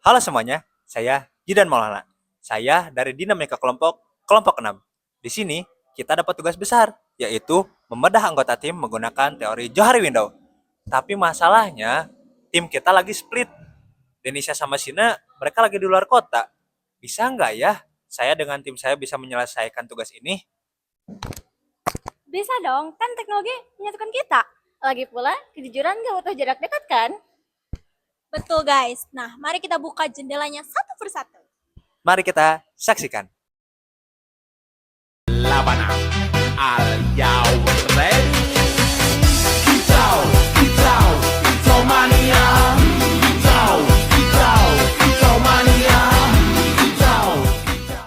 Halo semuanya, saya Jidan Maulana. Saya dari Dinamika kelompok 6. Di sini kita dapat tugas besar, yaitu membedah anggota tim menggunakan teori Johari Window. Tapi masalahnya, tim kita lagi split. Denisha sama Sina, mereka lagi di luar kota. Bisa nggak ya, saya dengan tim saya bisa menyelesaikan tugas ini? Bisa dong, kan teknologi menyatukan kita. Lagi pula, kejujuran gak butuh jarak dekat kan? Betul guys. Nah, mari kita buka jendelanya satu persatu. Mari kita saksikan. Labana. Are you ready? Kicau, kicau, kicau mania. Kicau, kicau, kicau mania. Kicau, kicau.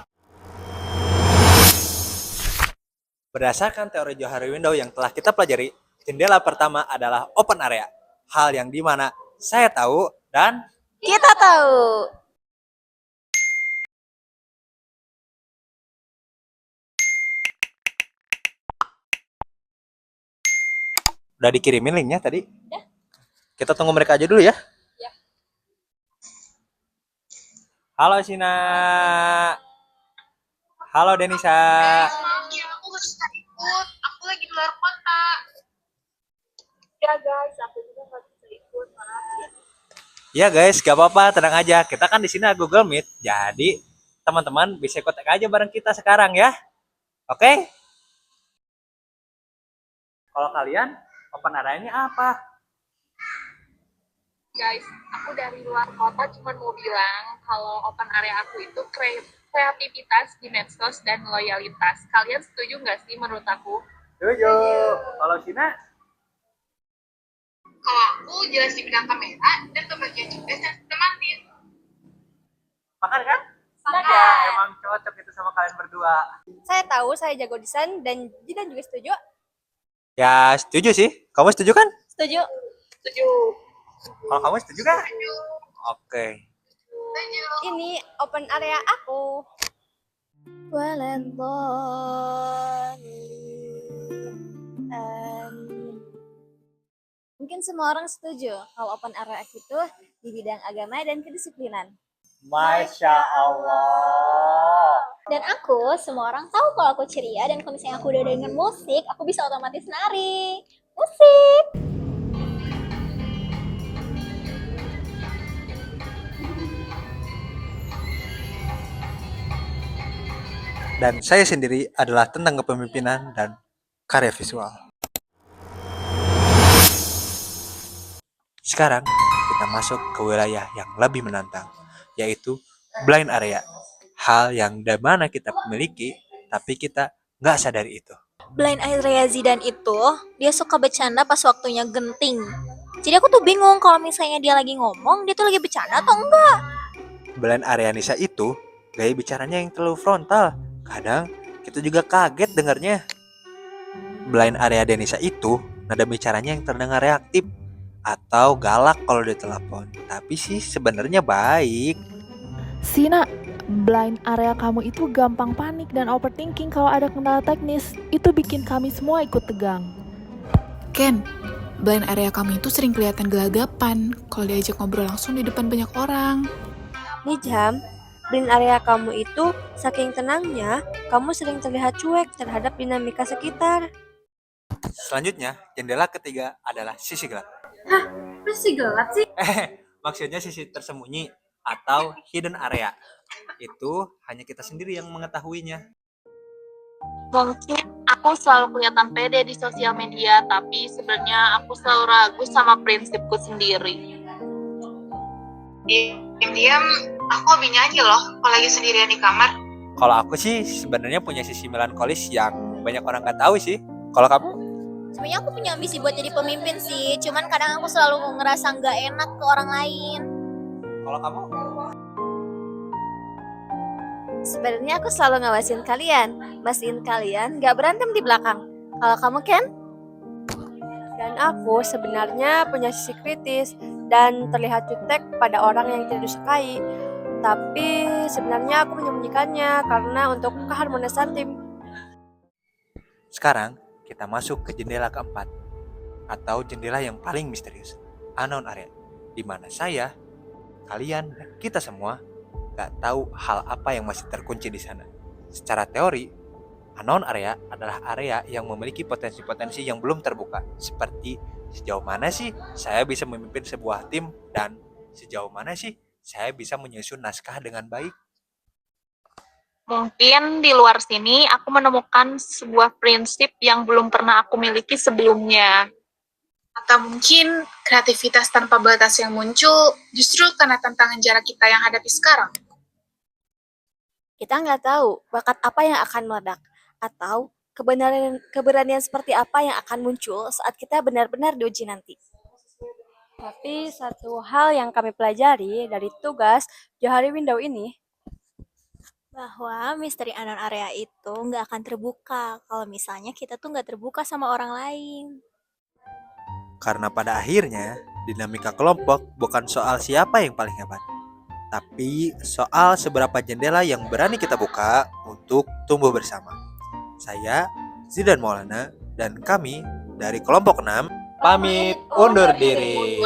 Berdasarkan teori Johari Window yang telah kita pelajari, jendela pertama adalah open area. Hal yang dimana saya tahu dan Kita tahu. udah dikirimin linknya tadi. Kita tunggu mereka aja dulu ya. Halo Sina. Halo Denisa. Maaf ya, aku gak bisa ikut. Aku lagi di luar kota. Ya guys, aku juga gak bisa ikut. Maaf ya. Ya guys, gak apa-apa, tenang aja. Kita kan di sini Google Meet, jadi teman-teman bisa ikut aja bareng kita sekarang ya. Oke? Kalau kalian open area-nya apa? Guys, aku dari luar kota cuma mau bilang kalau open area aku itu kreativitas di medsos dan loyalitas. Kalian setuju nggak sih menurut aku? Setuju. Kalau Sina? Kalau aku jelas di bidang kamera dan kebagian juga dan sistematis. Makan kan? Sepakat. Ya, emang cocok itu sama kalian berdua. Saya tahu saya jago desain dan Jidan juga setuju. Ya, setuju sih. Kamu setuju kan? Setuju. Setuju. Kalau kamu setuju kan? Setuju. Oke. Setuju. Ini open area aku. Mungkin semua orang setuju kalau open area itu di bidang agama dan kedisiplinan. Masya Allah. Dan aku, semua orang tahu kalau aku ceria dan kalau misalnya aku udah denger musik, aku bisa otomatis nari. Musik. Dan saya sendiri adalah tentang kepemimpinan dan karya visual. Sekarang kita masuk ke wilayah yang lebih menantang, yaitu blind area. Hal yang dimana kita memiliki, tapi kita nggak sadari itu. Blind area Zidan itu, dia suka bercanda pas waktunya genting. Jadi aku tuh bingung kalau misalnya dia lagi ngomong, dia tuh lagi bercanda atau enggak. Blind area Nisa itu gaya bicaranya yang terlalu frontal. Kadang kita juga kaget dengarnya. Blind area Denisa itu nada bicaranya yang terdengar reaktif atau galak kalau ditelepon. Tapi sih sebenarnya baik. Sina, blind area kamu itu gampang panik dan overthinking kalau ada kendala teknis. Itu bikin kami semua ikut tegang. Ken, blind area kamu itu sering kelihatan gelagapan kalau diajak ngobrol langsung di depan banyak orang. Nijam, blind area kamu itu saking tenangnya, kamu sering terlihat cuek terhadap dinamika sekitar. Selanjutnya, jendela ketiga adalah sisi gelap. Masih gelap sih. Maksudnya sisi tersembunyi atau hidden area. Itu hanya kita sendiri yang mengetahuinya. Mungkin aku selalu kelihatan pede di sosial media, tapi sebenarnya aku selalu ragu sama prinsipku sendiri. Diam-diam, aku hobi nyanyi loh kalau lagi sendirian di kamar. Kalau aku sih sebenarnya punya sisi melankolis yang banyak orang nggak tahu sih. Kalau kamu? Sebenarnya aku punya ambisi buat jadi pemimpin sih, cuman kadang aku selalu ngerasa nggak enak ke orang lain. Kalau kamu? Sebenarnya aku selalu ngawasin kalian, mastiin kalian gak berantem di belakang. Kalau kamu Ken? Dan aku sebenarnya punya sisi kritis dan terlihat jutek pada orang yang tidak disukai. Tapi sebenarnya aku menyembunyikannya karena untuk keharmonisan tim. Sekarang kita masuk ke jendela keempat atau jendela yang paling misterius, unknown area, di mana saya kalian dan kita semua gak tahu hal apa yang masih terkunci di sana. Secara teori, unknown area adalah area yang memiliki potensi-potensi yang belum terbuka. Seperti sejauh mana sih saya bisa memimpin sebuah tim dan sejauh mana sih saya bisa menyusun naskah dengan baik. Mungkin di luar sini aku menemukan sebuah prinsip yang belum pernah aku miliki sebelumnya. Atau mungkin kreativitas tanpa batas yang muncul justru karena tantangan jarak kita yang hadapi sekarang. Kita nggak tahu bakat apa yang akan meledak atau keberanian seperti apa yang akan muncul saat kita benar-benar diuji nanti. Tapi satu hal yang kami pelajari dari tugas Johari Window ini, Bahwa misteri unknown area itu nggak akan terbuka kalau misalnya kita tuh nggak terbuka sama orang lain. Karena pada akhirnya, dinamika kelompok bukan soal siapa yang paling hebat, tapi soal seberapa jendela yang berani kita buka untuk tumbuh bersama. Saya, Zidan Maulana, dan kami dari kelompok 6 pamit undur diri.